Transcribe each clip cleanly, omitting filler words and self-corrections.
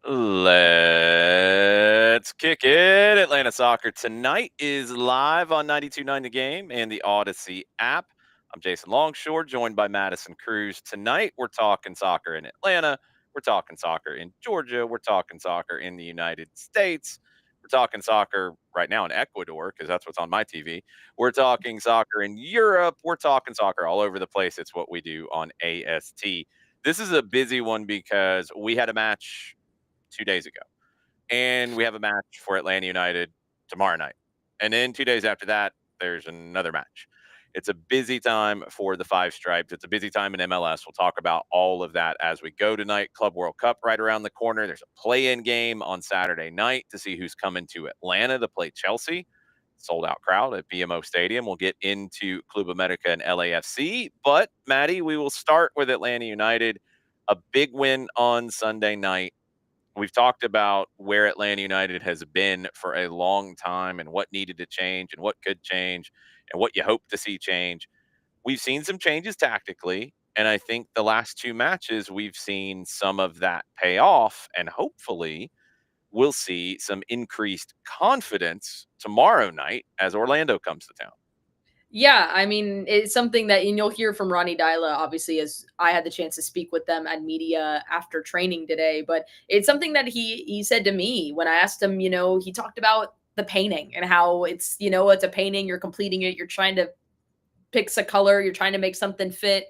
Let's kick it. Atlanta Soccer Tonight is live on 92.9 The Game and the Audacy app. I'm Jason Longshore, joined by Madison Cruz. Tonight, we're talking soccer in Atlanta. We're talking soccer in Georgia. We're talking soccer in the United States. We're talking soccer right now in Ecuador, because that's what's on my TV. We're talking soccer in Europe. We're talking soccer all over the place. It's what we do on AST. This is a busy one because we had a match 2 days ago. And we have a match for Atlanta United tomorrow night. And then 2 days after that, there's another match. It's a busy time for the Five Stripes. It's a busy time in MLS. We'll talk about all of that as we go tonight. Club World Cup right around the corner. There's a play-in game on Saturday night to see who's coming to Atlanta to play Chelsea. Sold out crowd at BMO Stadium. We'll get into Club America and LAFC. But, Maddie, we will start with Atlanta United. A big win on Sunday night. We've talked about where Atlanta United has been for a long time and what needed to change and what could change and what you hope to see change. We've seen some changes tactically, and I think the last two matches we've seen some of that pay off, and hopefully we'll see some increased confidence tomorrow night as Orlando comes to town. Yeah, I mean, it's something that and you'll hear from Ronnie Dyla, obviously, as I had the chance to speak with them at media after training today. But it's something that he said to me when I asked him, he talked about the painting and how it's a painting, you're completing it, you're trying to pick a color, you're trying to make something fit.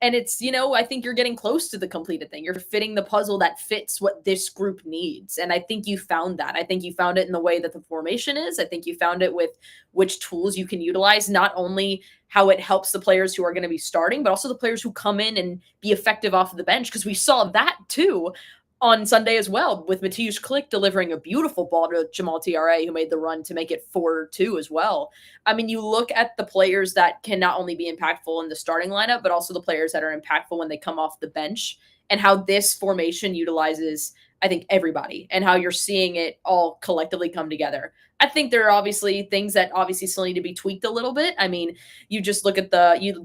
And I think you're getting close to the completed thing. You're fitting the puzzle that fits what this group needs. And I think you found that. I think you found it in the way that the formation is. I think you found it with which tools you can utilize, not only how it helps the players who are going to be starting, but also the players who come in and be effective off of the bench. Because we saw that too on Sunday as well, with Mateusz Klich delivering a beautiful ball to Jamal TRA, who made the run to make it 4-2 as well. I mean, you look at the players that can not only be impactful in the starting lineup, but also the players that are impactful when they come off the bench, and how this formation utilizes, I think, everybody, and how you're seeing it all collectively come together. I think there are obviously things that obviously still need to be tweaked a little bit. I mean, you just look at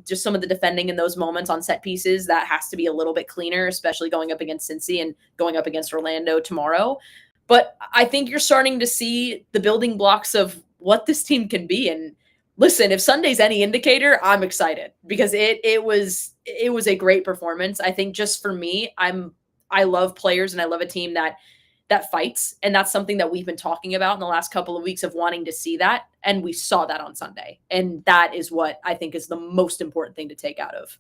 some of the defending in those moments on set pieces that has to be a little bit cleaner, especially going up against Cincy and going up against Orlando tomorrow. But I think you're starting to see the building blocks of what this team can be. And listen, if Sunday's any indicator, I'm excited because it was a great performance. I think just for me, I love players and I love a team that fights, and that's something that we've been talking about in the last couple of weeks of wanting to see that, and we saw that on Sunday. And that is what I think is the most important thing to take out of.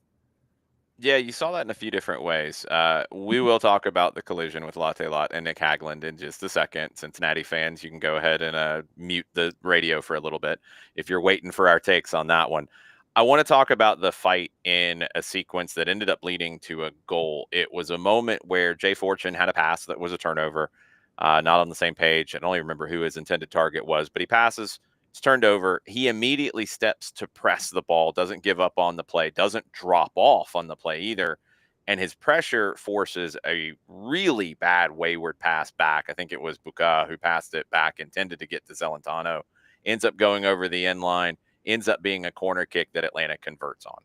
Yeah, you saw that in a few different ways. We will talk about the collision with Latte Lot and Nick Hagland in just a second. Cincinnati fans, you can go ahead and mute the radio for a little bit if you're waiting for our takes on that one. I want to talk about the fight in a sequence that ended up leading to a goal. It was a moment where Jay Fortune had a pass that was a turnover, not on the same page. I don't even remember who his intended target was, but he passes. It's turned over. He immediately steps to press the ball, doesn't give up on the play, doesn't drop off on the play either. And his pressure forces a really bad wayward pass back. I think it was Buka who passed it back, intended to get to Celentano. Ends up going over the end line, ends up being a corner kick that Atlanta converts on.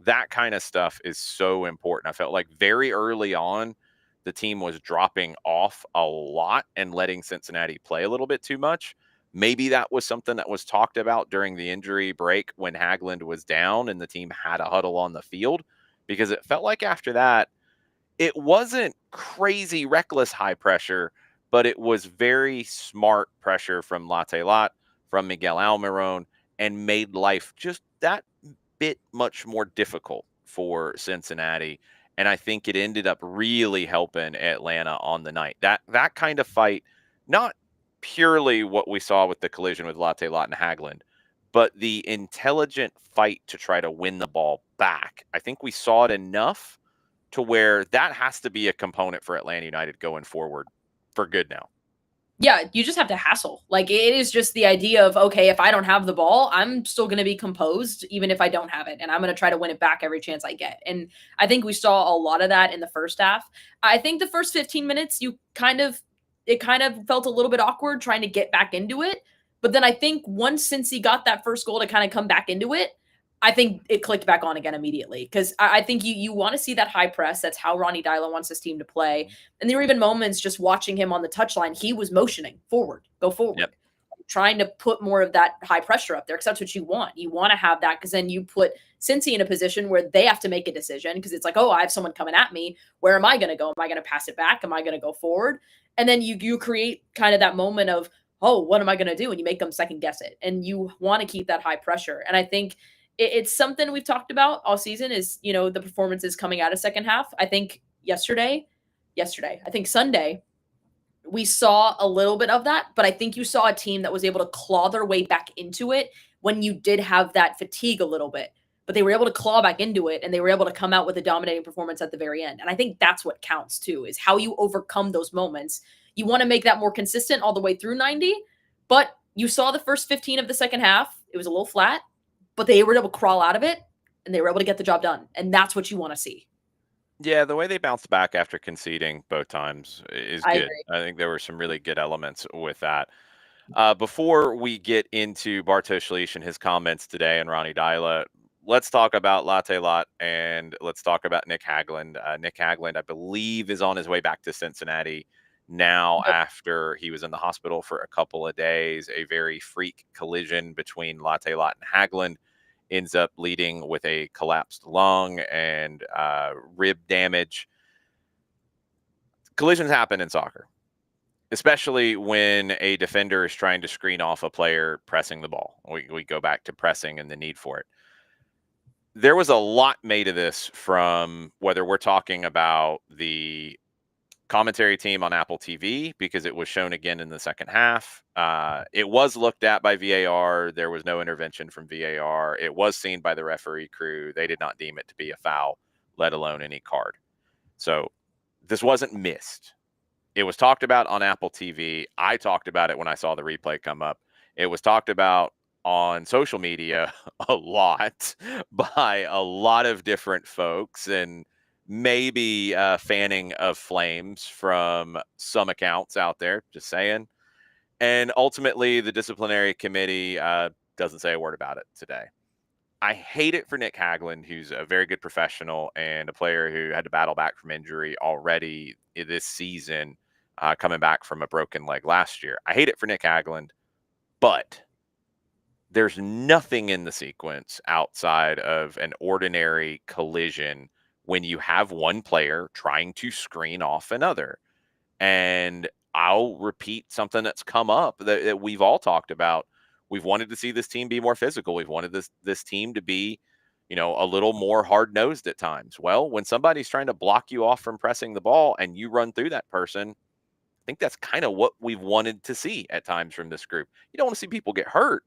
That kind of stuff is so important. I felt like very early on, the team was dropping off a lot and letting Cincinnati play a little bit too much. Maybe that was something that was talked about during the injury break when Hagland was down and the team had a huddle on the field, because it felt like after that, it wasn't crazy reckless high pressure, but it was very smart pressure from Latte Lot, from Miguel Almiron, and made life just that bit much more difficult for Cincinnati. And I think it ended up really helping Atlanta on the night. That kind of fight, not purely what we saw with the collision with Latte Lot and Hagland, but the intelligent fight to try to win the ball back. I think we saw it enough to where that has to be a component for Atlanta United going forward for good now. Yeah, you just have to hassle. Like, it is just the idea of, okay, if I don't have the ball, I'm still going to be composed even if I don't have it, and I'm going to try to win it back every chance I get. And I think we saw a lot of that in the first half. I think the first 15 minutes, it kind of felt a little bit awkward trying to get back into it. But then I think once since he got that first goal to kind of come back into it, I think it clicked back on again immediately, because I think you want to see that high press. That's how Ronnie Dyla wants his team to play. Mhm. And there were even moments just watching him on the touchline, he was motioning forward, go Yep. forward, trying to put more of that high pressure up there, because that's what you want. You want to have that, because then you put Cincy in a position where they have to make a decision, because it's like, oh, I have someone coming at me. Where am I going to go? Am I going to pass it back? Am I going to go forward? And then you create kind of that moment of, oh, what am I going to do? And you make them second guess it. And you want to keep that high pressure. And I think it's something we've talked about all season is, the performances coming out of second half. I think I think Sunday, we saw a little bit of that, but I think you saw a team that was able to claw their way back into it when you did have that fatigue a little bit. But they were able to claw back into it, and they were able to come out with a dominating performance at the very end. And I think that's what counts too, is how you overcome those moments. You want to make that more consistent all the way through 90, but you saw the first 15 of the second half. It was a little flat, but they were able to crawl out of it, and they were able to get the job done. And that's what you want to see. Yeah, the way they bounced back after conceding both times is I good. agree. I think there were some really good elements with that. Before we get into Bartosz Leash and his comments today and Ronnie Dyla, let's talk about Latte Lot and let's talk about Nick Hagland. Nick Hagland, I believe, is on his way back to Cincinnati now Yep. after he was in the hospital for a couple of days. A very freak collision between Latte Lot and Hagland ends up leading with a collapsed lung and rib damage. Collisions happen in soccer, especially when a defender is trying to screen off a player pressing the ball. We go back to pressing and the need for it. There was a lot made of this from whether we're talking about the commentary team on Apple TV, because it was shown again in the second half. It was looked at by VAR. There was no intervention from VAR. It was seen by the referee crew. They did not deem it to be a foul, let alone any card. So this wasn't missed. It was talked about on Apple TV. I talked about it when I saw the replay come up. It was talked about on social media a lot by a lot of different folks, and maybe fanning of flames from some accounts out there, just saying. And ultimately, the disciplinary committee doesn't say a word about it today. I hate it for Nick Hagland, who's a very good professional and a player who had to battle back from injury already this season, coming back from a broken leg last year. I hate it for Nick Hagland, but there's nothing in the sequence outside of an ordinary collision when you have one player trying to screen off another. And I'll repeat something that's come up that we've all talked about. We've wanted to see this team be more physical. We've wanted this team to be, a little more hard nosed at times. Well, when somebody's trying to block you off from pressing the ball and you run through that person, I think that's kind of what we've wanted to see at times from this group. You don't want to see people get hurt,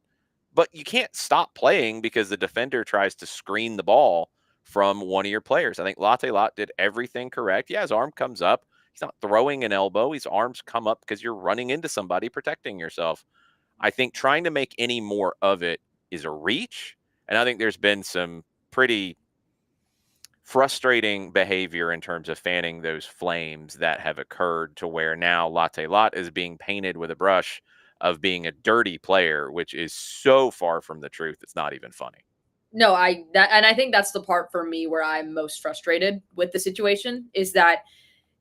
but you can't stop playing because the defender tries to screen the ball from one of your players. I think Latte Lot did everything correct. Yeah, his arm comes up. He's not throwing an elbow. His arms come up because you're running into somebody protecting yourself. I think trying to make any more of it is a reach. And I think there's been some pretty frustrating behavior in terms of fanning those flames that have occurred to where now Latte Lot is being painted with a brush of being a dirty player, which is so far from the truth. It's not even funny. No, I think that's the part for me where I'm most frustrated with the situation, is that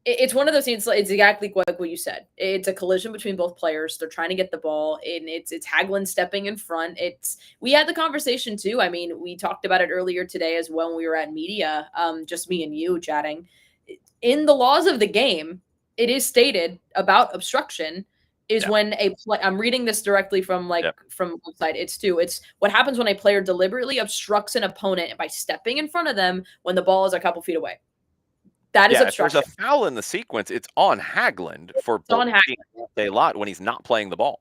it's one of those things. It's exactly like what you said. It's a collision between both players. They're trying to get the ball, and it's Hagland stepping in front. We had the conversation too. I mean, we talked about it earlier today as well when we were at media, just me and you chatting. In the laws of the game, it is stated about obstruction. is Yeah. when a play I'm reading this directly from, Yep. from website. It's what happens when a player deliberately obstructs an opponent by stepping in front of them when the ball is a couple feet away. That is Yeah, if there's a obstruction. foul in the sequence, it's on Hagland for It's on blocking Hagler. a lot when he's not playing the ball.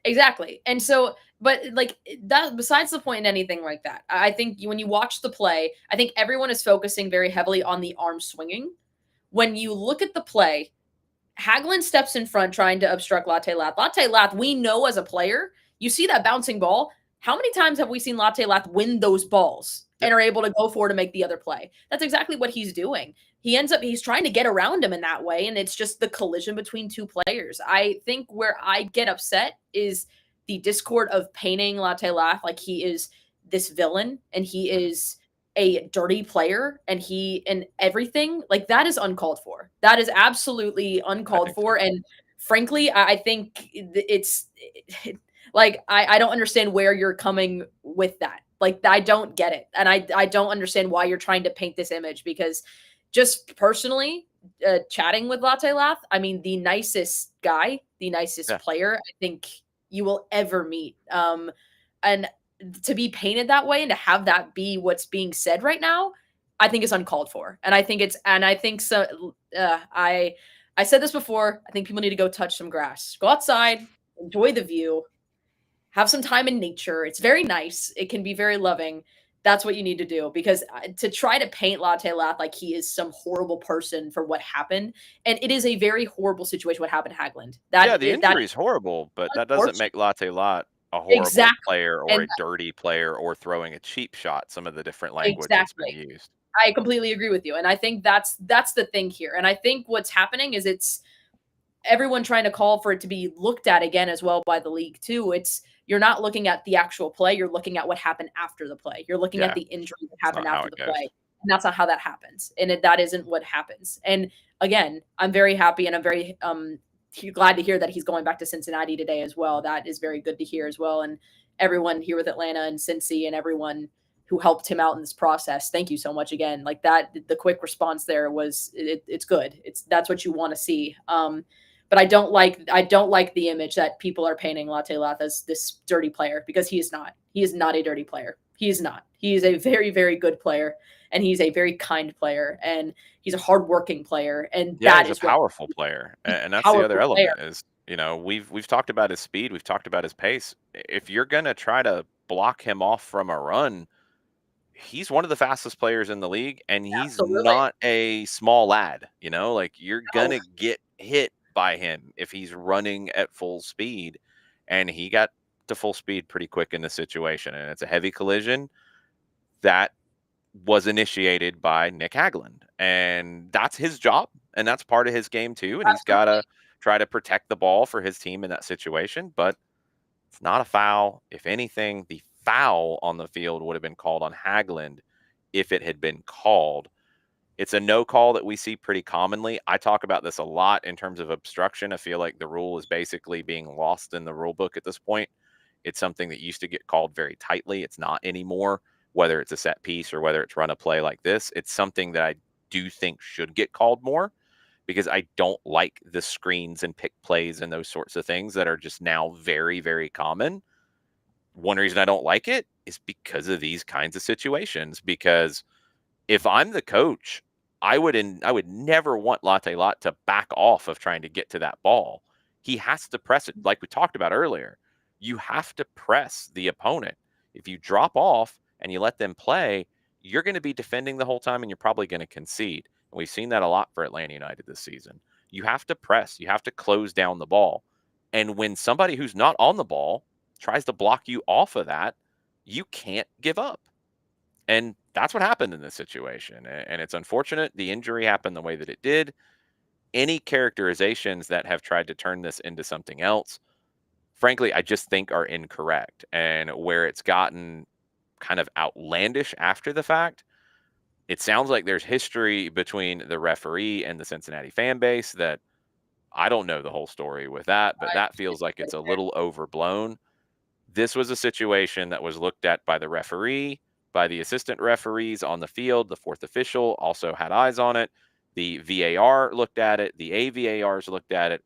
Exactly. And so, but like that, besides the point in anything like that, I think when you watch the play, I think everyone is focusing very heavily on the arm swinging. When you look at the play, Hagelin steps in front trying to obstruct Latte Lath. Latte Lath, we know as a player, you see that bouncing ball. How many times have we seen Latte Lath win those balls Yep. and are able to go for to make the other play? That's exactly what he's doing. He's trying to get around him in that way, and it's just the collision between two players. I think where I get upset is the discord of painting Latte Lath like he is this villain and he Mhm. is a dirty player and everything like that is uncalled for. That is absolutely I uncalled think so for. too. And frankly, I think like I don't understand where you're coming with that. Like I don't get it, and I don't understand why you're trying to paint this image because just personally, chatting with Latte Lath, I mean the nicest guy, the nicest Yeah, player I think you will ever meet. And to be painted that way and to have that be what's being said right now, I think is uncalled for. And I think so. I said this before. I think people need to go touch some grass, go outside, enjoy the view, have some time in nature. It's very nice. It can be very loving. That's what you need to do because to try to paint Latte Lath like he is some horrible person for what happened, and it is a very horrible situation what happened to Hagland. yeah. The That injury is horrible, but that doesn't unfortunate. make Latte Lot a horrible Exactly, player or and a dirty player or throwing a cheap shot. Some of the different language that's been exactly. used. I completely agree with you, and I think that's the thing here. And I think what's happening is it's everyone trying to call for it to be looked at again as well by the league too. It's you're not looking at the actual play, you're looking at what happened after the play. You're looking at Yeah, the injury that it's happened not how after it the goes. play. And that's not how that happens. And that isn't what happens. And again, I'm very happy and I'm very glad to hear that he's going back to Cincinnati today as well. That is very good to hear as well. And everyone here with Atlanta and Cincy and everyone who helped him out in this process. Thank you so much again. Like that, the quick response there was it's good. That's what you want to see. But I don't like the image that people are painting Latte Lath as this dirty player because he is not. He is not a dirty player. He is not. He is a very very good player and he's a very kind player and he's a hardworking player and Yeah, that he's a is what powerful player, he's and a that's the other powerful player. element is, we've talked about his speed, we've talked about his pace. If you're gonna try to block him off from a run, he's one of the fastest players in the league, and he's Absolutely. not a small lad, like, you're No, gonna get hit by him if he's running at full speed, and he got to full speed pretty quick in this situation, and it's a heavy collision that was initiated by Nick Hagland, and that's his job, and that's part of his game too, and he's absolutely. gotta try to protect the ball for his team in that situation, but it's not a foul. If anything, the foul on the field would have been called on Hagland if it had been called. It's a no call that we see pretty commonly. I talk about this a lot in terms of obstruction. I feel like the rule is basically being lost in the rule book at this point. It's something that used to get called very tightly. It's not anymore, whether it's a set piece or whether it's run a play like this. It's something that I do think should get called more because I don't like the screens and pick plays and those sorts of things that are just now very, very common. One reason I don't like it is because of these kinds of situations. Because if I'm the coach, I would never want Latte Lot to back off of trying to get to that ball. He has to press it, like we talked about earlier. You have to press the opponent. If you drop off and you let them play, you're going to be defending the whole time and you're probably going to concede. And we've seen that a lot for Atlanta United this season. You have to press, you have to close down the ball. And when somebody who's not on the ball tries to block you off of that, you can't give up. And that's what happened in this situation. And it's unfortunate the injury happened the way that it did. Any characterizations that have tried to turn this into something else, frankly, I just think are incorrect. And where it's gotten kind of outlandish after the fact, it sounds like there's history between the referee and the Cincinnati fan base that I don't know the whole story with that, but that feels like it's a little overblown. This was a situation that was looked at by the referee, by the assistant referees on the field. The fourth official also had eyes on it. The VAR looked at it. The AVARs looked at it.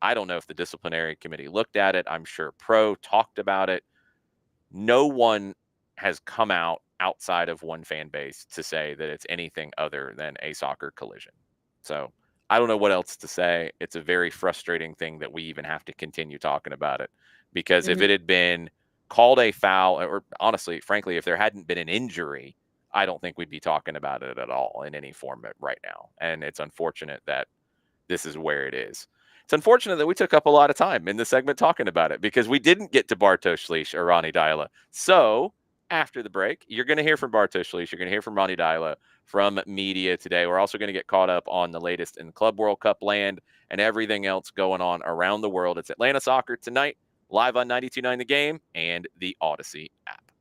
I don't know if the disciplinary committee looked at it. I'm sure pro talked about it. No one has come out outside of one fan base to say that it's anything other than a soccer collision. So I don't know what else to say. It's a very frustrating thing that we even have to continue talking about it, because if Mhm. it had been called a foul, or honestly, frankly, if there hadn't been an injury, I don't think we'd be talking about it at all in any form right now. And it's unfortunate that this is where it is. It's unfortunate that we took up a lot of time in the segment talking about it, because we didn't get to Bartosz Leash or Ronnie Dyla. So after the break, you're going to hear from Bartosz Leash. You're going to hear from Ronnie Dyla from media today. We're also going to get caught up on the latest in Club World Cup land and everything else going on around the world. It's Atlanta Soccer Tonight, live on 92.9 The Game and the Audacy app.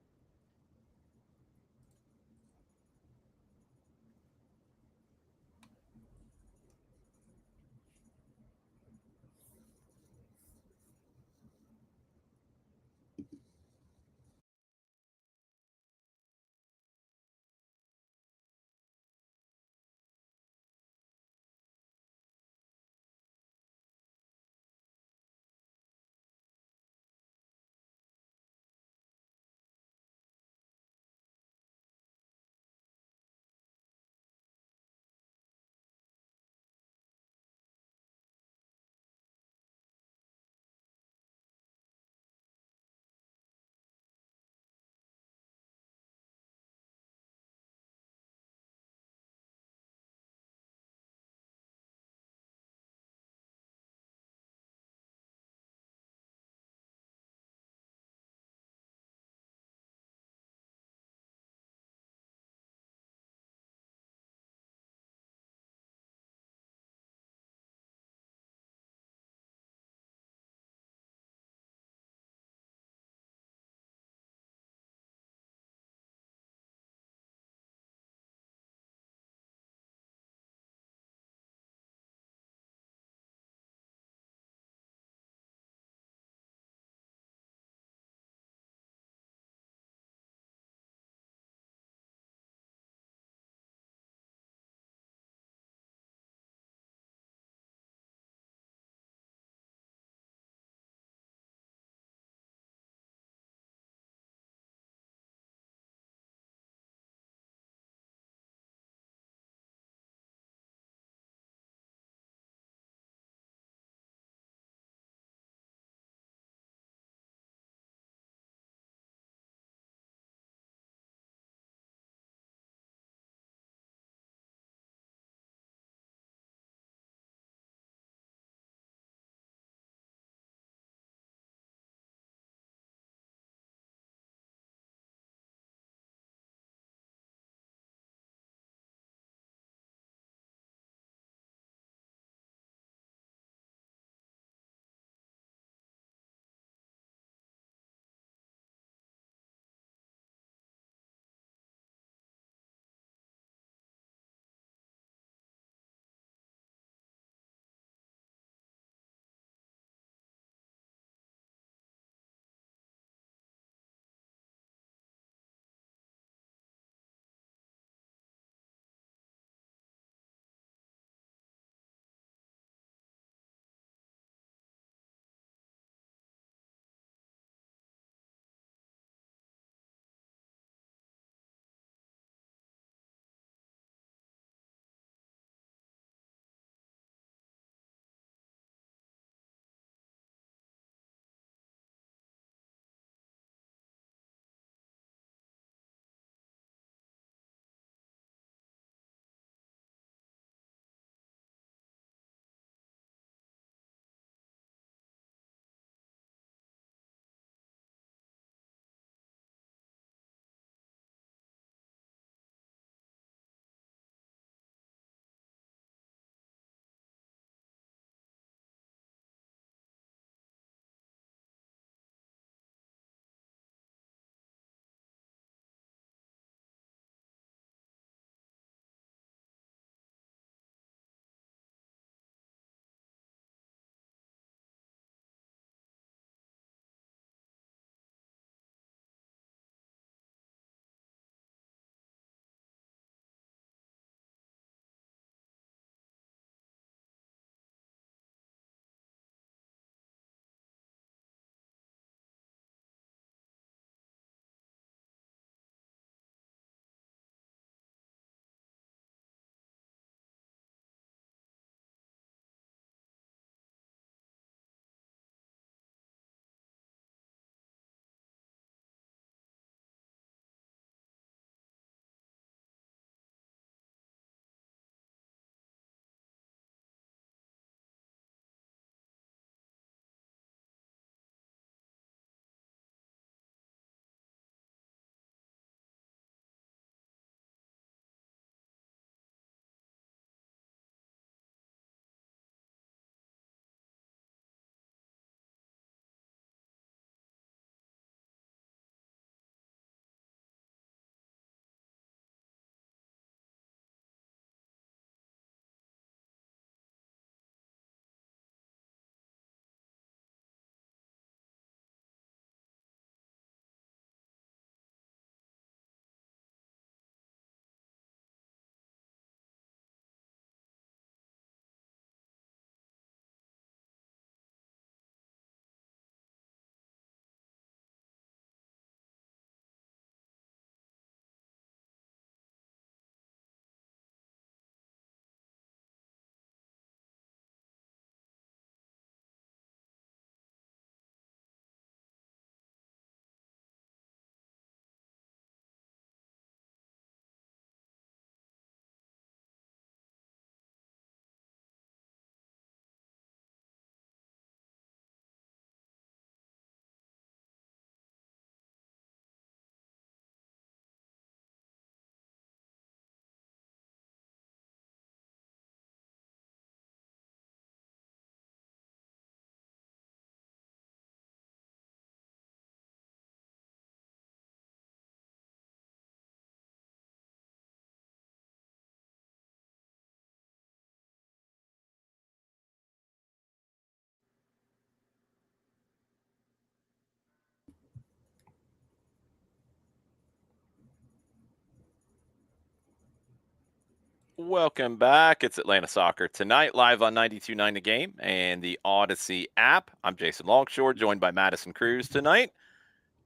Welcome back. It's Atlanta Soccer Tonight, live on 92.9 The Game and the Audacy app. I'm Jason Longshore, joined by Madison Cruz tonight.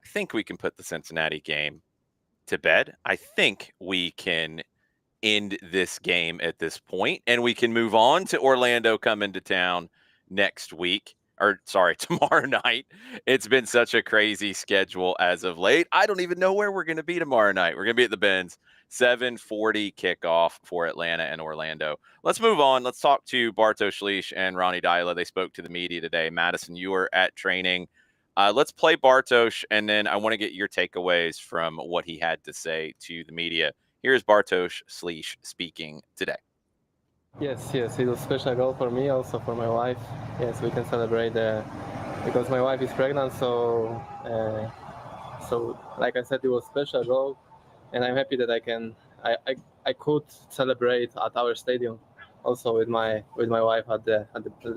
I think we can put the Cincinnati game to bed. I think we can end this game at this point, and we can move on to Orlando coming to town next week. Or, sorry, tomorrow night. It's been such a crazy schedule as of late. I don't even know where we're going to be tomorrow night. We're going to be at the Benz. 7:40 kickoff for Atlanta and Orlando. Let's move on. Let's talk to Bartosz Slisz and Ronnie Dyla. They spoke to the media today. Madison, you were at training. Let's play Bartosz, and then I want to get your takeaways from what he had to say to the media. Here's Bartosz Slisz speaking today. Yes, it was a special goal for me, also for my wife. Yes, we can celebrate because my wife is pregnant, so like I said, it was a special goal, and I'm happy that I could celebrate at our stadium, also with my wife at the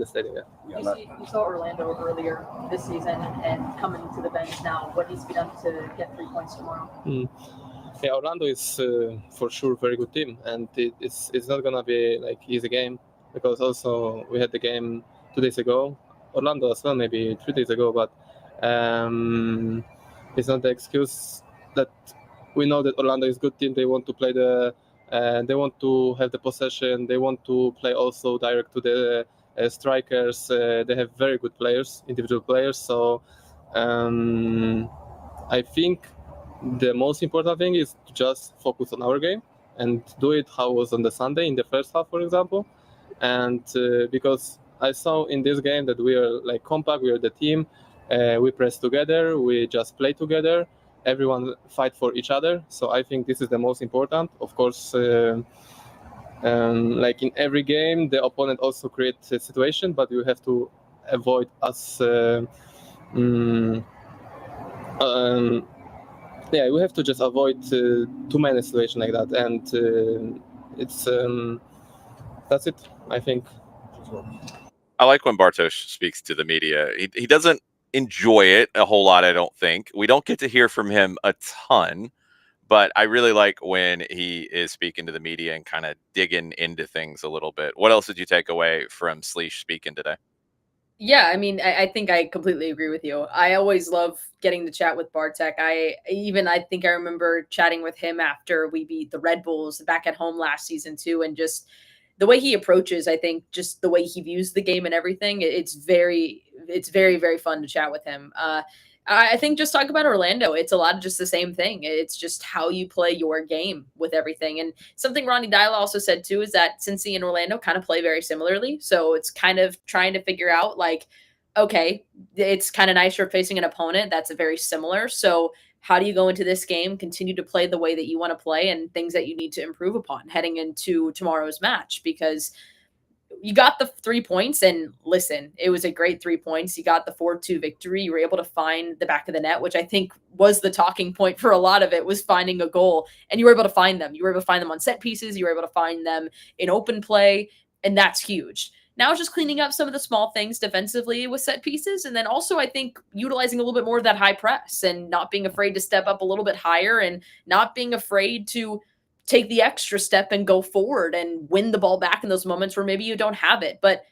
stadium. Yeah. You saw Orlando earlier this season and coming to the bench now. What needs to be done to get 3 points tomorrow? Yeah, Orlando is for sure a very good team, and it's not gonna be like easy game, because also we had the game 2 days ago, Orlando as well, maybe 3 days ago, but it's not the excuse that we know that Orlando is a good team. They want to play they want to have the possession. They want to play also direct to the strikers. They have very good players, individual players. So I think the most important thing is to just focus on our game and do it how it was on the Sunday in the first half, for example. And because I saw in this game that we are like compact, we are the team, we press together, we just play together, everyone fight for each other. So I think this is the most important. Of course, like in every game, the opponent also creates a situation, but you have to avoid us. Yeah, we have to just avoid too many situations like that, and it's that's it, I think. I like when Bartosz speaks to the media. He doesn't enjoy it a whole lot, I don't think. We don't get to hear from him a ton, but I really like when he is speaking to the media and kind of digging into things a little bit. What else did you take away from Slisz speaking today? Yeah, I mean, I think I completely agree with you. I always love getting to chat with Bartek. I think I remember chatting with him after we beat the Red Bulls back at home last season too, and just the way he approaches, I think just the way he views the game and everything, it's very, very fun to chat with him. I think just talk about Orlando. It's a lot of just the same thing. It's just how you play your game with everything. And something Ronnie Dyla also said too is that Cincy and Orlando kind of play very similarly. So it's kind of trying to figure out like, okay, it's kind of nice you're facing an opponent that's very similar. So how do you go into this game, continue to play the way that you want to play, and things that you need to improve upon heading into tomorrow's match? Because you got the 3 points, and listen, it was a great 3 points. You got the 4-2 victory. You were able to find the back of the net, which I think was the talking point for a lot of it, was finding a goal. And you were able to find them. You were able to find them on set pieces. You were able to find them in open play, and that's huge. Now it's just cleaning up some of the small things defensively with set pieces. And then also, I think, utilizing a little bit more of that high press and not being afraid to step up a little bit higher and not being afraid to take the extra step and go forward and win the ball back in those moments where maybe you don't have it. But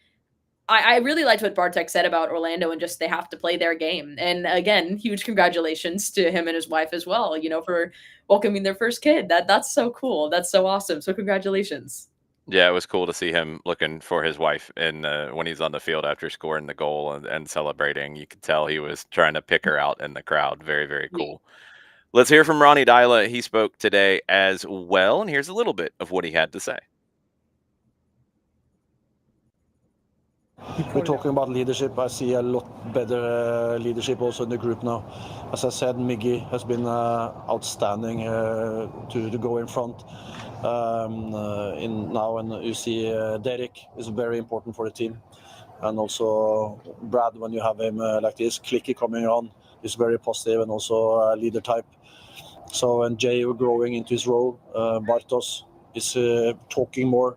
I really liked what Bartek said about Orlando and just they have to play their game. And again, huge congratulations to him and his wife as well, for welcoming their first kid. That's so cool. That's so awesome. So congratulations. Yeah, it was cool to see him looking for his wife when he's on the field after scoring the goal and celebrating. You could tell he was trying to pick her out in the crowd. Very, very cool. Let's hear from Ronnie Dyla. He spoke today as well, and here's a little bit of what he had to say. We're talking about leadership. I see a lot better leadership also in the group now. As I said, Miggy has been outstanding to go in front. And you see Derek is very important for the team, and also Brad, when you have him like this, Clicky coming on, is very positive and also a leader type. So, and Jay growing into his role, Bartosz is talking more.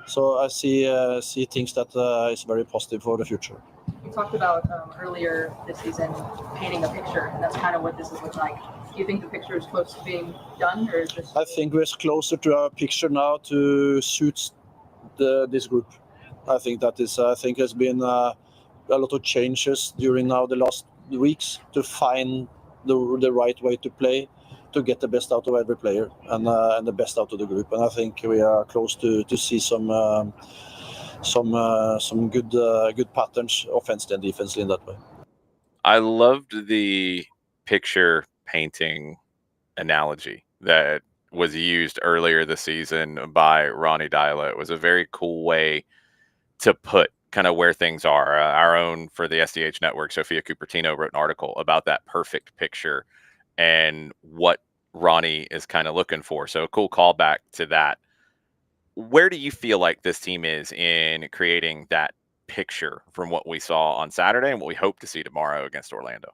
So I see things that is very positive for the future. You talked about earlier this season painting a picture, and that's kind of what this is looking like Do you think the picture is close to being done, or is this? I think we're closer to a picture now to suit this group. I think that is. I think there's been a lot of changes during now the last weeks to find the right way to play, to get the best out of every player and the best out of the group. And I think we are close to see some good patterns offensively and defensively in that way. I loved the picture painting analogy that was used earlier this season by Ronnie Dyla. It was a very cool way to put kind of where things are. Our own for the SDH network, Sophia Cupertino, wrote an article about that perfect picture and what Ronnie is kind of looking for. So a cool callback to that. Where do you feel like this team is in creating that picture from what we saw on Saturday and what we hope to see tomorrow against Orlando?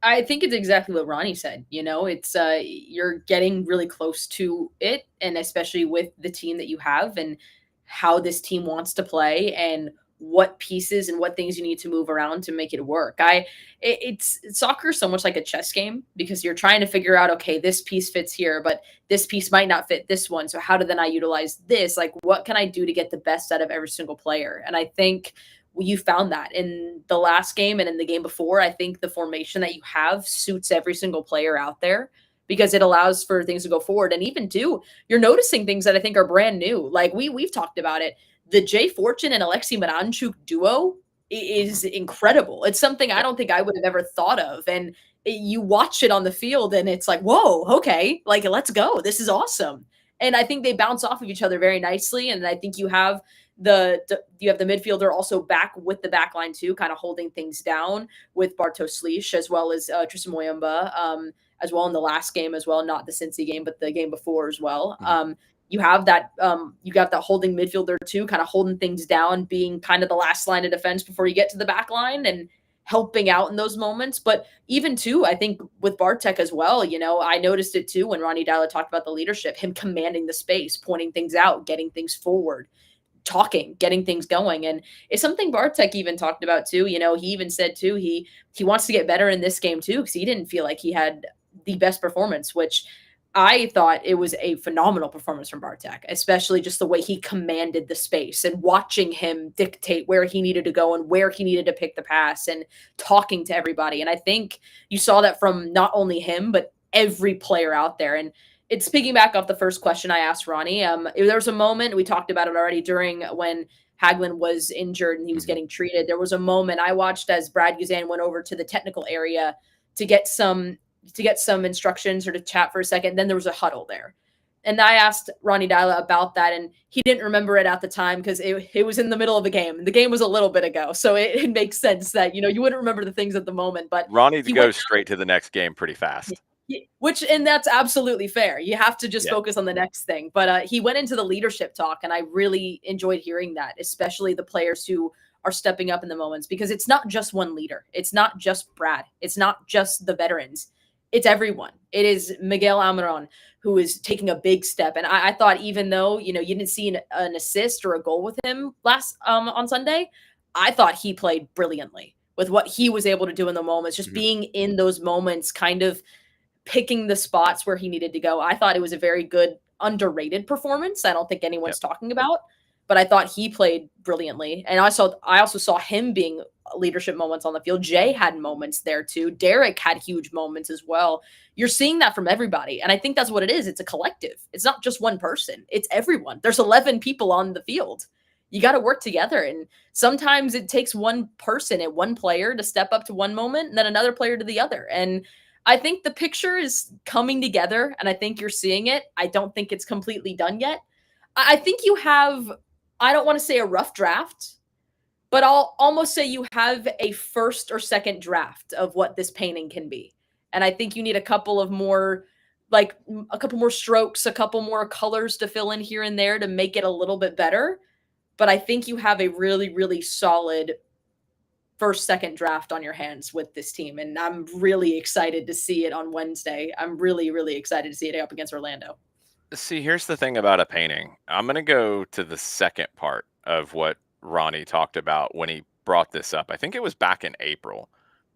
I think it's exactly what Ronnie said. It's you're getting really close to it, and especially with the team that you have and how this team wants to play and what pieces and what things you need to move around to make it work. It's soccer is so much like a chess game because you're trying to figure out, okay, this piece fits here, but this piece might not fit this one. So how do then I utilize this? Like, what can I do to get the best out of every single player? And I think you found that in the last game and in the game before. I think the formation that you have suits every single player out there because it allows for things to go forward. And even too, you're noticing things that I think are brand new. Like we've talked about it. The Jay Fortune and Alexi Miranchuk duo is incredible. It's something I don't think I would have ever thought of. And you watch it on the field and it's like, whoa, okay, like let's go. This is awesome. And I think they bounce off of each other very nicely. And I think you have the midfielder also back with the back line too, kind of holding things down with Bartosz Slisz as well as Tristan Moyamba, as well in the last game as well, not the Cincy game, but the game before as well. You have that you got that holding midfielder too, kind of holding things down, being kind of the last line of defense before you get to the back line and helping out in those moments. But even too, I think with Bartek as well, I noticed it too when Ronnie Dyla talked about the leadership, him commanding the space, pointing things out, getting things forward, talking, getting things going. And it's something Bartek even talked about too. He even said too, he wants to get better in this game too, because he didn't feel like he had the best performance, which I thought it was a phenomenal performance from Bartek, especially just the way he commanded the space and watching him dictate where he needed to go and where he needed to pick the pass and talking to everybody. And I think you saw that from not only him, but every player out there. And it's piggyback off the first question I asked Ronnie. There was a moment, we talked about it already during when Hagelin was injured and he was getting treated. There was a moment I watched as Brad Guzan went over to the technical area to get some instructions or to chat for a second. Then there was a huddle there. And I asked Ronnie Dyla about that, and he didn't remember it at the time because it was in the middle of a game. And the game was a little bit ago. So it makes sense that, you wouldn't remember the things at the moment. But Ronnie goes straight to the next game pretty fast. And that's absolutely fair. You have to just focus on the next thing. But he went into the leadership talk, and I really enjoyed hearing that, especially the players who are stepping up in the moments, because it's not just one leader. It's not just Brad. It's not just the veterans. It's everyone. It is Miguel Almiron who is taking a big step. And I thought, even though, you didn't see an assist or a goal with him last on Sunday, I thought he played brilliantly with what he was able to do in the moments, just being in those moments, kind of picking the spots where he needed to go. I thought it was a very good, underrated performance. I don't think anyone's talking about, but I thought he played brilliantly. And I also saw him being leadership moments on the field. Jay had moments there too. Derek had huge moments as well. You're seeing that from everybody. And I think that's what it is. It's a collective. It's not just one person. It's everyone. There's 11 people on the field. You got to work together. And sometimes it takes one person and one player to step up to one moment and then another player to the other. And I think the picture is coming together, and I think you're seeing it. I don't think it's completely done yet. I think you have, I don't want to say a rough draft, but I'll almost say you have a first or second draft of what this painting can be. And I think you need a couple more strokes, a couple more colors to fill in here and there to make it a little bit better. But I think you have a really, really solid first, second draft on your hands with this team. And I'm really excited to see it on Wednesday. I'm really, really excited to see it up against Orlando. See, here's the thing about a painting. I'm going to go to the second part of what Ronnie talked about when he brought this up. I think it was back in April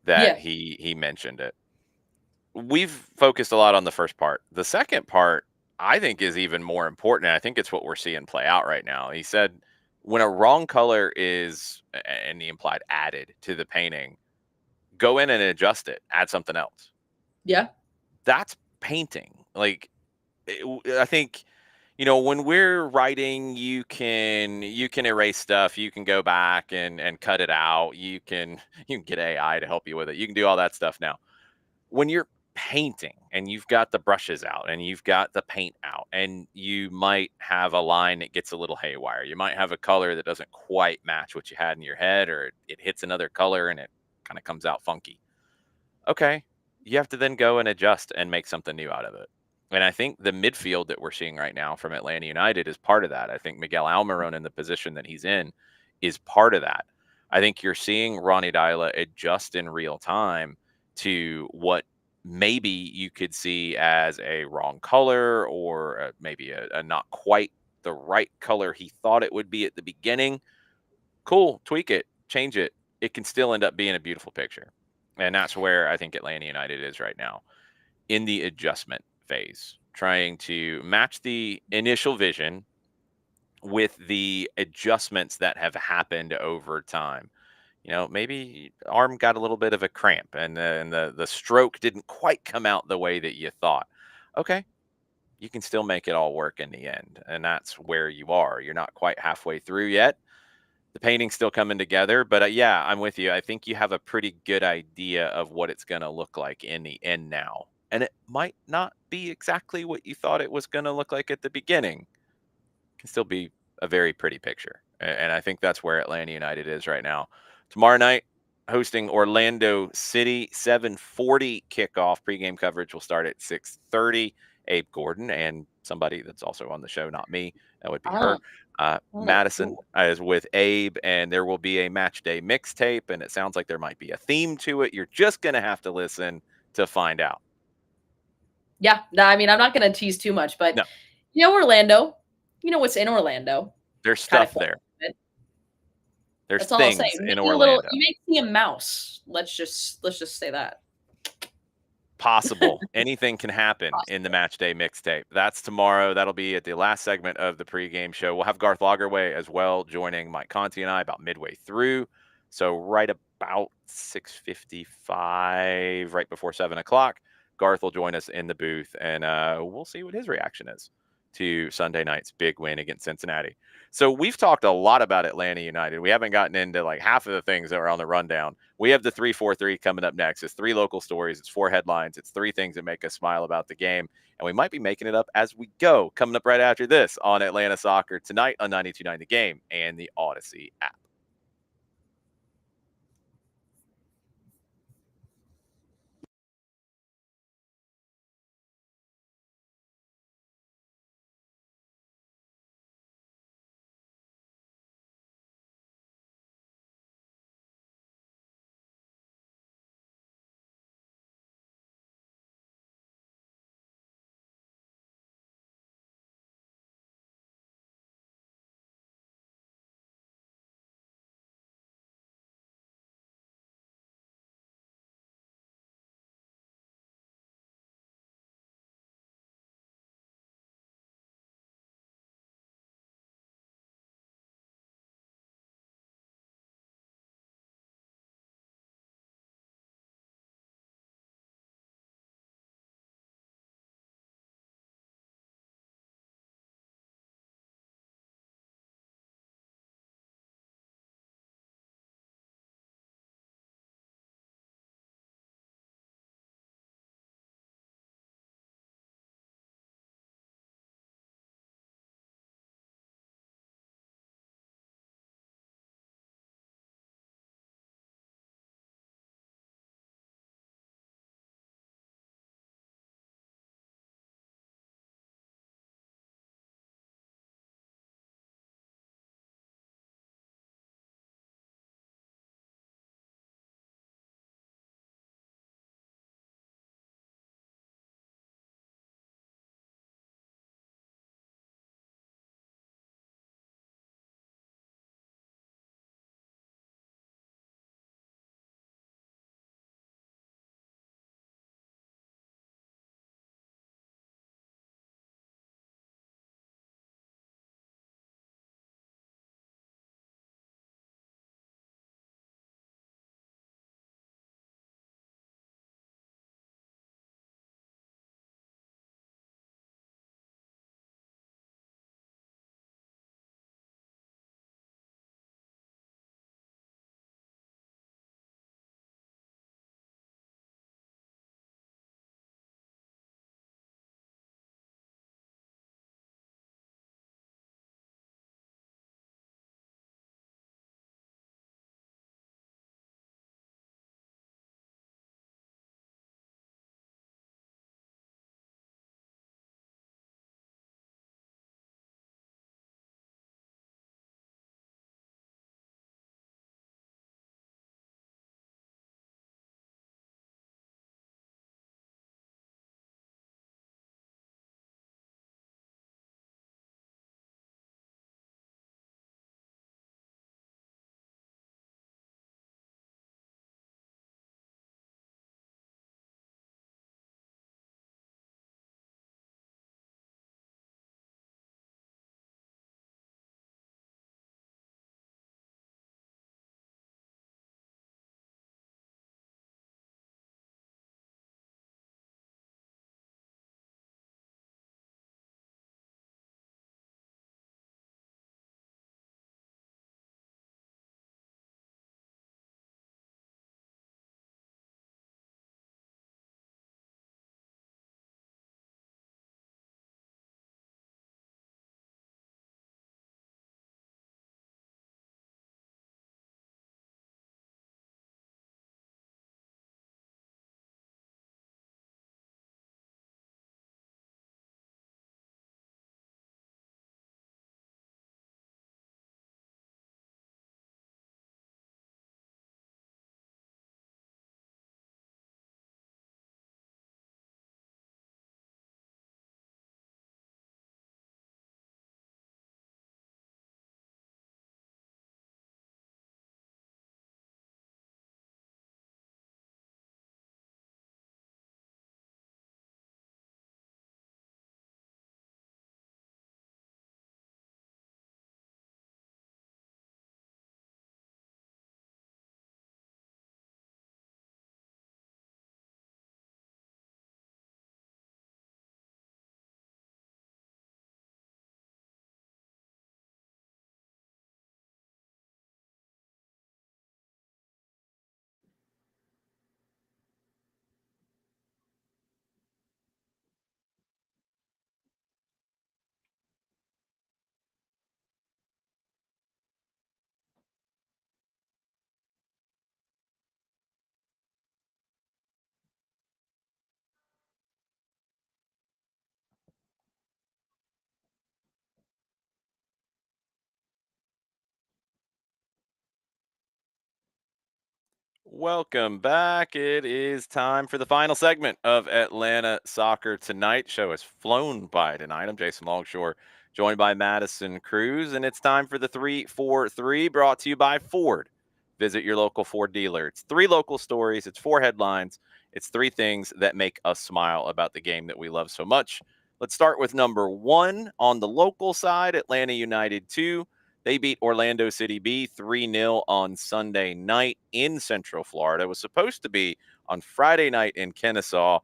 that he mentioned it. we've focused a lot on the first part. The second part, I think, is even more important. And I think it's what we're seeing play out right now. He said when a wrong color is, and he implied added to the painting, go in and adjust it, add something else. Yeah. That's painting. Like, I think, when we're writing, you can erase stuff, you can go back and cut it out, you can get AI to help you with it, you can do all that stuff now. When you're painting and you've got the brushes out and you've got the paint out and you might have a line that gets a little haywire, you might have a color that doesn't quite match what you had in your head, or it hits another color and it kind of comes out funky. Okay, you have to then go and adjust and make something new out of it. And I think the midfield that we're seeing right now from Atlanta United is part of that. I think Miguel Almiron in the position that he's in is part of that. I think you're seeing Ronnie Dyla adjust in real time to what maybe you could see as a wrong color, or maybe a not quite the right color he thought it would be at the beginning. Cool, tweak it, change it. It can still end up being a beautiful picture. And that's where I think Atlanta United is right now, in the adjustment phase, trying to match the initial vision with the adjustments that have happened over time. Maybe arm got a little bit of a cramp and the stroke didn't quite come out the way that you thought. Okay, you can still make it all work in the end. And that's where you are. You're not quite halfway through yet. The painting's still coming together, but yeah, I'm with you. I think you have a pretty good idea of what it's going to look like in the end now. And it might not be exactly what you thought it was going to look like at the beginning. It can still be a very pretty picture. And I think that's where Atlanta United is right now. Tomorrow night, hosting Orlando City, 7:40 kickoff. Pregame coverage will start at 6:30. Abe Gordon and somebody that's also on the show, not me, that would be Ah, her. oh, Madison cool. is with Abe, and there will be a match day mixtape, and it sounds like there might be a theme to it. You're just going to have to listen to find out. Yeah. I mean, I'm not going to tease too much, but No, Orlando, what's in Orlando. there's Kind of stuff cool. there. There's That's all I'll say. things in Maybe a little. Orlando. You may see a mouse. Let's just say that. Possible. Anything can happen in the Possible. match day mixtape. That's tomorrow. That'll be at the last segment of the pregame show. We'll have Garth Lagerway as well, joining Mike Conti and I about midway through. So right about 6:55, right before 7 o'clock, Garth will join us in the booth, and we'll see what his reaction is to Sunday night's big win against Cincinnati. So we've talked a lot about Atlanta United. We haven't gotten into like half of the things that are on the rundown. We have the 343 coming up next. It's 3 local stories. It's 4 headlines. It's 3 things that make us smile about the game. And we might be making it up as we go. Coming up right after this on Atlanta Soccer Tonight on 92.9 The Game and the Audacy app. Welcome back. It is time for the final segment of Atlanta Soccer Tonight. Show has flown by tonight. I'm Jason Longshore, joined by Madison Cruz, and it's time for the 3-4-3 brought to you by Ford. Visit your local Ford dealer. It's 3 local stories, it's 4 headlines, it's 3 things that make us smile about the game that we love so much. Let's start with number 1 on the local side, Atlanta United 2. They beat Orlando City B 3-0 on Sunday night in Central Florida. It was supposed to be on Friday night in Kennesaw.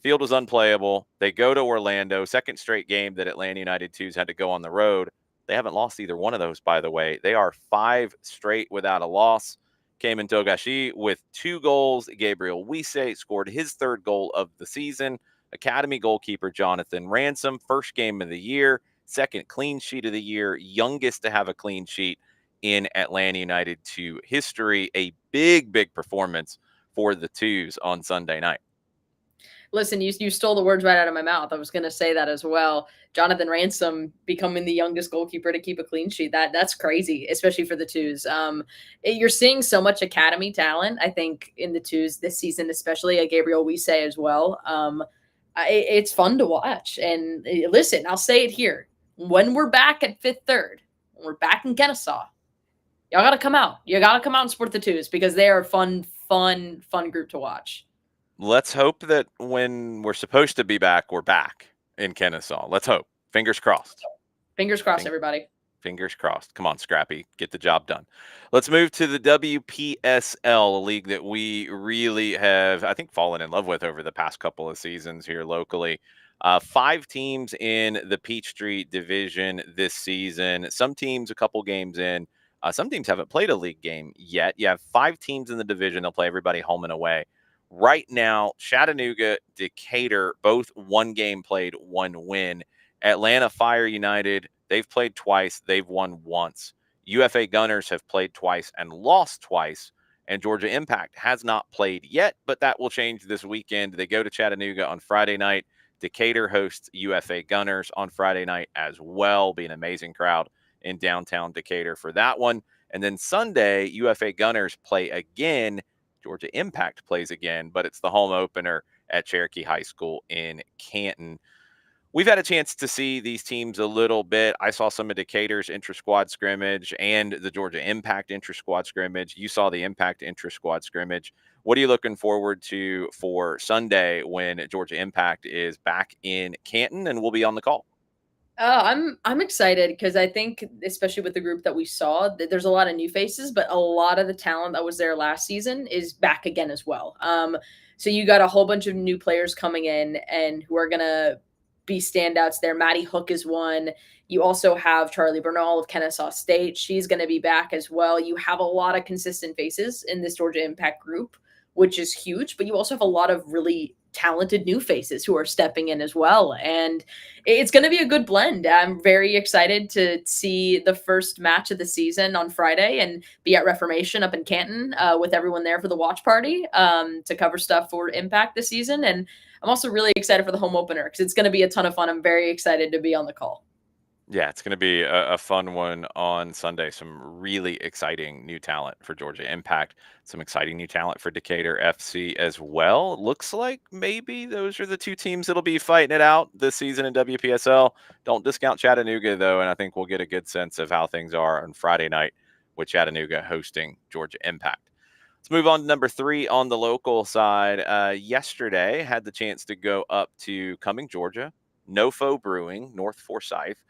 Field was unplayable. They go to Orlando, second straight game that Atlanta United 2's had to go on the road. They haven't lost either one of those, by the way. They are 5 straight without a loss. Came in Togashi with 2 goals. Gabriel Wise scored his 3rd goal of the season. Academy goalkeeper Jonathan Ransom, first game of the year, second clean sheet of the year, youngest to have a clean sheet in Atlanta United 2 history. A big, big performance for the Twos on Sunday night. Listen, you stole the words right out of my mouth. I was going to say that as well. Jonathan Ransom becoming the youngest goalkeeper to keep a clean sheet. That's crazy, especially for the Twos. You're seeing so much academy talent, I think, in the Twos this season, especially Gabriel Wise as well. It's fun to watch. And listen, I'll say it here. When we're back at Fifth Third, when we're back in Kennesaw, y'all got to come out. You got to come out and support the Twos because they are a fun group to watch. Let's hope that when we're supposed to be back, we're back in Kennesaw. Let's hope. Fingers crossed. Fingers crossed, everybody. Fingers crossed. Come on, Scrappy. Get the job done. Let's move to the WPSL, a league that we really have, I think, fallen in love with over the past couple of seasons here locally. 5 teams in the Peachtree division this season. Some teams a couple games in. Some teams haven't played a league game yet. You have 5 teams in the division. They'll play everybody home and away. Right now, Chattanooga, Decatur, both 1 game played, 1 win. Atlanta Fire United, they've played twice, they've won once. UFA Gunners have played twice and lost twice. And Georgia Impact has not played yet, but that will change this weekend. They go to Chattanooga on Friday night. Decatur hosts UFA Gunners on Friday night as well. Be an amazing crowd in downtown Decatur for that one. And then Sunday, UFA Gunners play again. Georgia Impact plays again, but it's the home opener at Cherokee High School in Canton. We've had a chance to see these teams a little bit. I saw some of Decatur's intra-squad scrimmage and the Georgia Impact intra-squad scrimmage. You saw the Impact intra-squad scrimmage. What are you looking forward to for Sunday when Georgia Impact is back in Canton and we'll be on the call? I'm excited because I think, especially with the group that we saw, that there's a lot of new faces, but a lot of the talent that was there last season is back again as well. So you got a whole bunch of new players coming in and who are gonna be standouts there. Maddie Hook is one. You also have Charlie Bernal of Kennesaw State. She's going to be back as well. You have a lot of consistent faces in this Georgia Impact group, which is huge, but you also have a lot of really talented new faces who are stepping in as well. And it's going to be a good blend. I'm very excited to see the first match of the season on Friday and be at Reformation up in Canton with everyone there for the watch party to cover stuff for Impact this season. And I'm also really excited for the home opener because it's going to be a ton of fun. I'm very excited to be on the call. Yeah, it's going to be a fun one on Sunday. Some really exciting new talent for Georgia Impact. Some exciting new talent for Decatur FC as well. Looks like maybe those are the 2 teams that'll be fighting it out this season in WPSL. Don't discount Chattanooga, though, and I think we'll get a good sense of how things are on Friday night with Chattanooga hosting Georgia Impact. Let's move on to number 3 on the local side. Yesterday, had the chance to go up to Cumming, Georgia, Nofo Brewing, North Forsyth.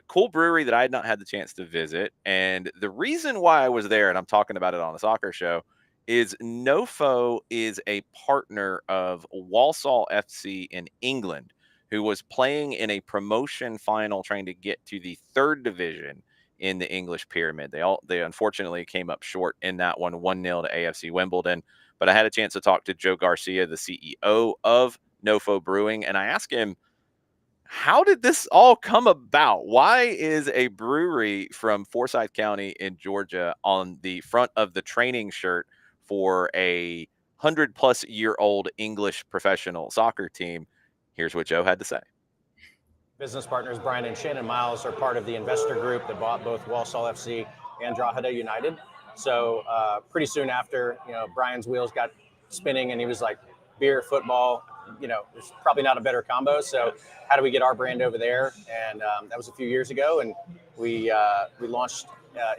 Cool brewery that I had not had the chance to visit. And the reason why I was there, and I'm talking about it on a soccer show, is Nofo is a partner of Walsall FC in England, who was playing in a promotion final trying to get to the 3rd division in the English pyramid. They unfortunately came up short in that one, 1-0 to AFC Wimbledon. But I had a chance to talk to Joe Garcia, the CEO of Nofo Brewing, and I asked him, how did this all come about? Why is a brewery from Forsyth County in Georgia on the front of the training shirt for a 100-plus-year-old English professional soccer team? Here's what Joe had to say. Business partners Brian and Shannon Miles are part of the investor group that bought both Walsall FC and Drogheda United. So pretty soon after, Brian's wheels got spinning, and he was like, beer, football, it's probably not a better combo. So how do we get our brand over there? And that was a few years ago, and we launched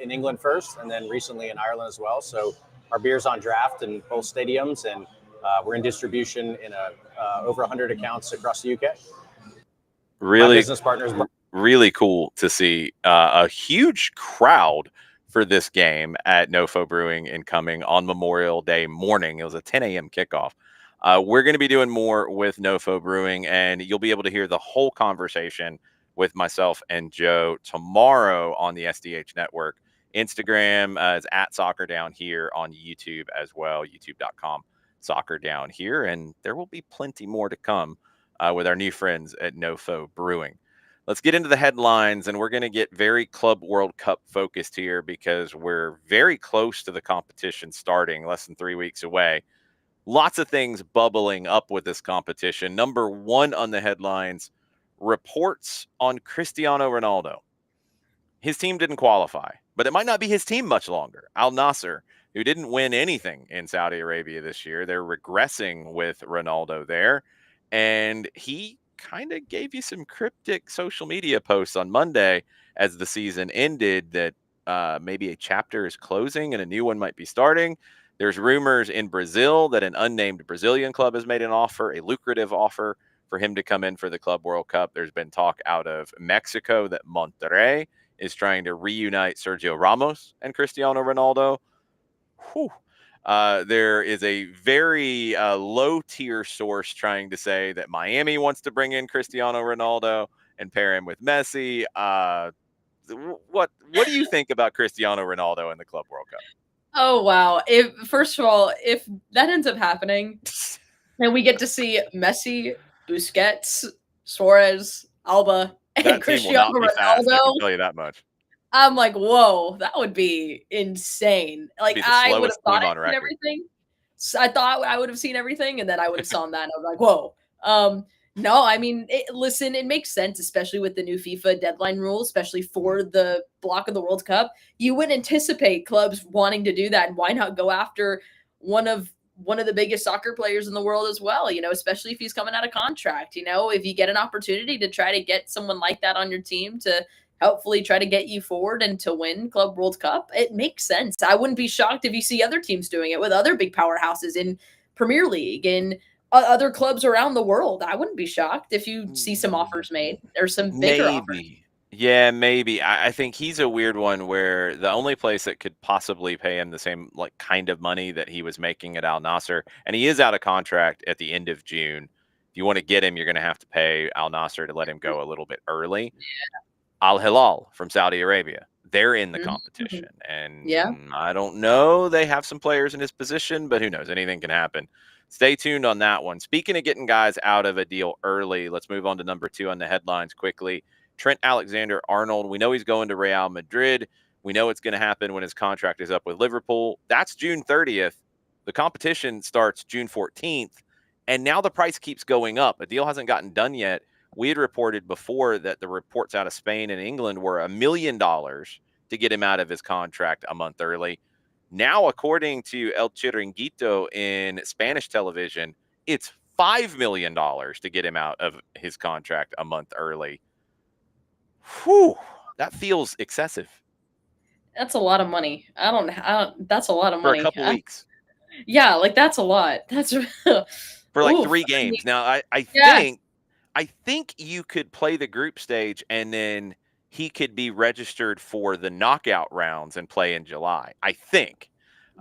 in England first, and then recently in Ireland as well. So our beer's on draft in both stadiums, and we're in distribution in over 100 accounts across the UK. Really, my business partners. Really cool to see a huge crowd for this game at Nofo Brewing incoming on Memorial Day morning. It was a 10 a.m. kickoff. We're going to be doing more with Nofo Brewing, and you'll be able to hear the whole conversation with myself and Joe tomorrow on the SDH network. Instagram is at Soccer Down Here, on YouTube as well, youtube.com Soccer Down Here, and there will be plenty more to come with our new friends at Nofo Brewing. Let's get into the headlines, and we're going to get very Club World Cup focused here because we're very close to the competition starting, less than 3 weeks away. Lots of things bubbling up with this competition. Number one on the headlines, reports on Cristiano Ronaldo. His team didn't qualify, but it might not be his team much longer. Al Nassr, who didn't win anything in Saudi Arabia this year, they're regressing with Ronaldo there. And he kind of gave you some cryptic social media posts on Monday as the season ended that maybe a chapter is closing and a new one might be starting. There's rumors in Brazil that an unnamed Brazilian club has made an offer, a lucrative offer for him to come in for the Club World Cup. There's been talk out of Mexico that Monterrey is trying to reunite Sergio Ramos and Cristiano Ronaldo. Whew. There is a very low-tier source trying to say that Miami wants to bring in Cristiano Ronaldo and pair him with Messi. What do you think about Cristiano Ronaldo in the Club World Cup? Oh, wow. First of all, if that ends up happening and we get to see Messi, Busquets, Suarez, Alba, and That team will not Cristiano be fast, I can Ronaldo, tell you that much. I'm like, whoa, that would be insane. It'd Like, be the I would have slowest thought team on I'd seen record. everything. I thought I would have seen everything, and then I would have saw that, and I was like, whoa. No, I mean, listen, it makes sense, especially with the new FIFA deadline rule, especially for the block of the World Cup. You would anticipate clubs wanting to do that, and why not go after one of the biggest soccer players in the world as well, especially if he's coming out of contract. If you get an opportunity to try to get someone like that on your team to hopefully try to get you forward and to win Club World Cup, it makes sense. I wouldn't be shocked if you see other teams doing it with other big powerhouses in Premier League and other clubs around the world. I wouldn't be shocked if you see some offers made or some bigger offers. Maybe. Yeah, maybe. I think he's a weird one where the only place that could possibly pay him the same kind of money that he was making at Al Nassr, and he is out of contract at the end of June. If you want to get him, you're going to have to pay Al Nassr to let him go a little bit early. Al Hilal from Saudi Arabia, they're in the competition, and I don't know. They have some players in his position, but who knows? Anything can happen. Stay tuned on that one. Speaking of getting guys out of a deal early, let's move on to number two on the headlines quickly. Trent Alexander-Arnold, we know he's going to Real Madrid. We know it's going to happen when his contract is up with Liverpool. That's June 30th. The competition starts June 14th, and now the price keeps going up. A deal hasn't gotten done yet. We had reported before that the reports out of Spain and England were $1 million to get him out of his contract a month early. Now, according to El Chiringuito in Spanish television, it's $5 million to get him out of his contract a month early. Whew, that feels excessive. That's a lot of money. I don't that's a lot of for money. a couple weeks. Yeah, that's a lot. That's For like oof. 3 games. Now, I think you could play the group stage and then he could be registered for the knockout rounds and play in July. I think.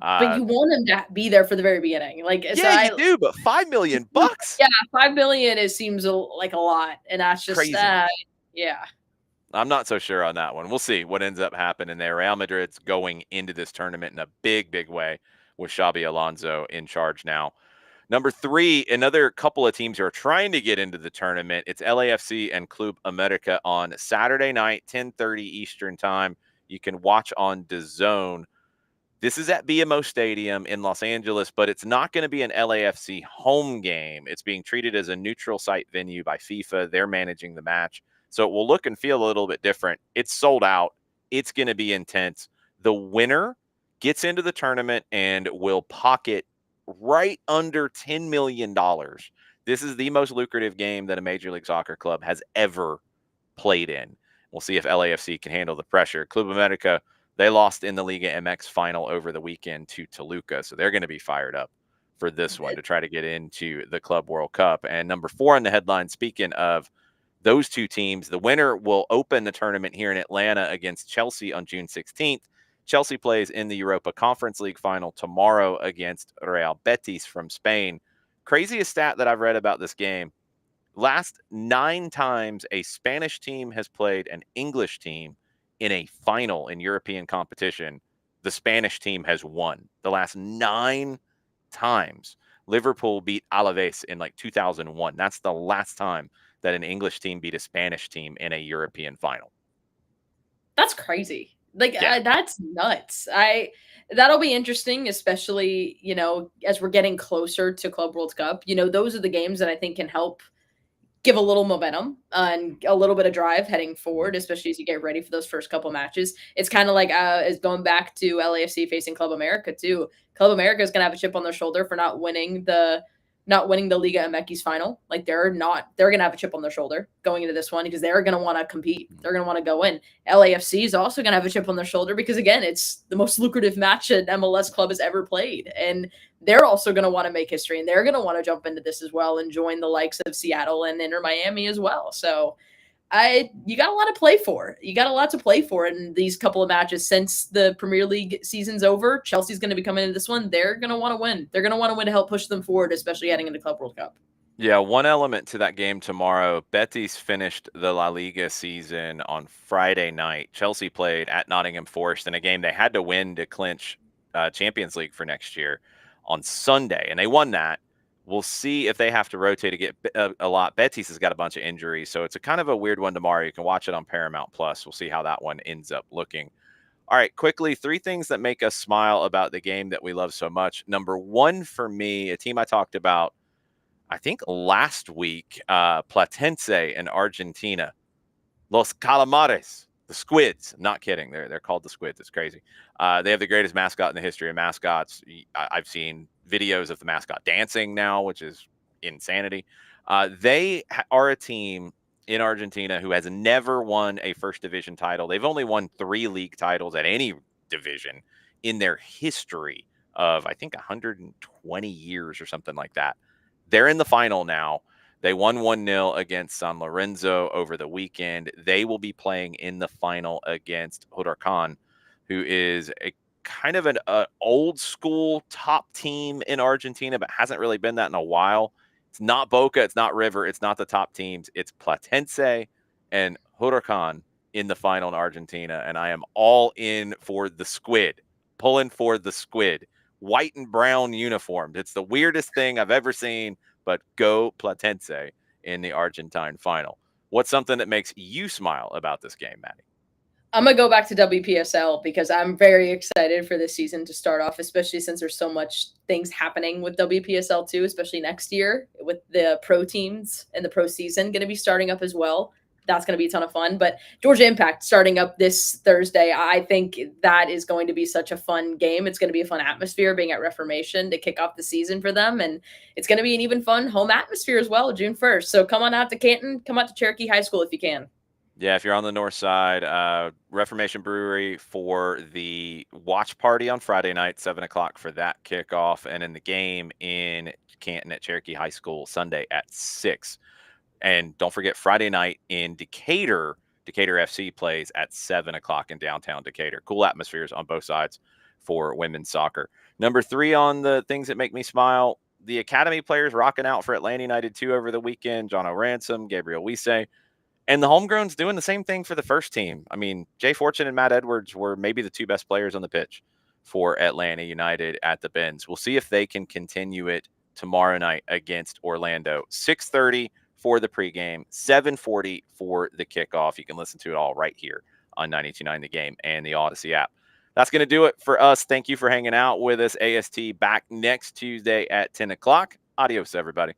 But you want him to be there for the very beginning. You do, but $5 million bucks? Yeah, $5 million seems like a lot, and that's just Crazy. Yeah. I'm not so sure on that one. We'll see what ends up happening there. Real Madrid's going into this tournament in a big, big way with Xabi Alonso in charge now. Number 3, another couple of teams who are trying to get into the tournament. It's LAFC and Club America on Saturday night, 10:30 Eastern time. You can watch on DAZN. This is at BMO Stadium in Los Angeles, but it's not going to be an LAFC home game. It's being treated as a neutral site venue by FIFA. They're managing the match. So it will look and feel a little bit different. It's sold out. It's going to be intense. The winner gets into the tournament and will pocket right under $10 million. This is the most lucrative game that a Major League Soccer club has ever played in. We'll see if LAFC can handle the pressure. Club America, they lost in the Liga MX final over the weekend to Toluca, so they're going to be fired up for this one to try to get into the Club World Cup. And number 4 on the headline, speaking of those two teams, the winner will open the tournament here in Atlanta against Chelsea on June 16th. Chelsea plays in the Europa Conference League final tomorrow against Real Betis from Spain. Craziest stat that I've read about this game: last 9 times a Spanish team has played an English team in a final in European competition, the Spanish team has won. The last 9 times. Liverpool beat Alaves in like 2001. That's the last time that an English team beat a Spanish team in a European final. That's crazy. Like, Yeah. that's nuts. That'll be interesting, especially, as we're getting closer to Club World Cup. Those are the games that I think can help give a little momentum and a little bit of drive heading forward, especially as you get ready for those first couple matches. It's kind of like as going back to LAFC facing Club America too. Club America is going to have a chip on their shoulder for not winning the Liga MX final. Like, they're going to have a chip on their shoulder going into this one because they're going to want to compete. They're going to want to go in. LAFC is also going to have a chip on their shoulder because, again, it's the most lucrative match an MLS club has ever played. And they're also going to want to make history, and they're going to want to jump into this as well and join the likes of Seattle and Inter Miami as well. So you got a lot to play for. You got a lot to play for in these couple of matches since the Premier League season's over. Chelsea's going to be coming into this one. They're going to want to win. They're going to want to win to help push them forward, especially heading into Club World Cup. Yeah, one element to that game tomorrow, Betis finished the La Liga season on Friday night. Chelsea played at Nottingham Forest in a game they had to win to clinch Champions League for next year on Sunday, and they won that. We'll see if they have to rotate to get a lot. Betis has got a bunch of injuries, so it's a kind of a weird one tomorrow. You can watch it on Paramount Plus. We'll see how that one ends up looking. All right, quickly, 3 things that make us smile about the game that we love so much. Number 1 for me, a team I talked about, I think last week, Platense in Argentina. Los Calamares, the Squids. I'm not kidding. They're called the Squids. It's crazy. They have the greatest mascot in the history of mascots. I've seen videos of the mascot dancing now, which is insanity. They are a team in Argentina who has never won a first division title. They've only won 3 league titles at any division in their history of, I think, 120 years or something like that. They're in the final now. They won 1-0 against San Lorenzo over the weekend. They will be playing in the final against Huracan, who is a kind of an old school top team in Argentina, but hasn't really been that in a while. It's not Boca, it's not River, it's not the top teams. It's Platense and Huracan in the final in Argentina, and I am all in for the Squid, pulling for the Squid. White and brown uniforms. It's the weirdest thing I've ever seen, but go Platense in the Argentine final. What's something that makes you smile about this game, Maddie? I'm going to go back to WPSL because I'm very excited for this season to start off, especially since there's so much things happening with WPSL too, especially next year with the pro teams and the pro season going to be starting up as well. That's going to be a ton of fun. But Georgia Impact starting up this Thursday, I think that is going to be such a fun game. It's going to be a fun atmosphere being at Reformation to kick off the season for them. And it's going to be an even fun home atmosphere as well, June 1st. So come on out to Canton, come out to Cherokee High School if you can. Yeah, if you're on the north side, Reformation Brewery for the watch party on Friday night, 7 o'clock for that kickoff. And in the game in Canton at Cherokee High School Sunday at 6. And don't forget, Friday night in Decatur FC plays at 7 o'clock in downtown Decatur. Cool atmospheres on both sides for women's soccer. Number 3 on the things that make me smile, the academy players rocking out for Atlanta United 2 over the weekend. John O'Ransom, Gabriel Wise. And the homegrown's doing the same thing for the first team. I mean, Jay Fortune and Matt Edwards were maybe the 2 best players on the pitch for Atlanta United at the Benz. We'll see if they can continue it tomorrow night against Orlando. 6:30 for the pregame, 7:40 for the kickoff. You can listen to it all right here on 92.9 The Game and the Audacy app. That's going to do it for us. Thank you for hanging out with us. AST back next Tuesday at 10 o'clock. Adios, everybody.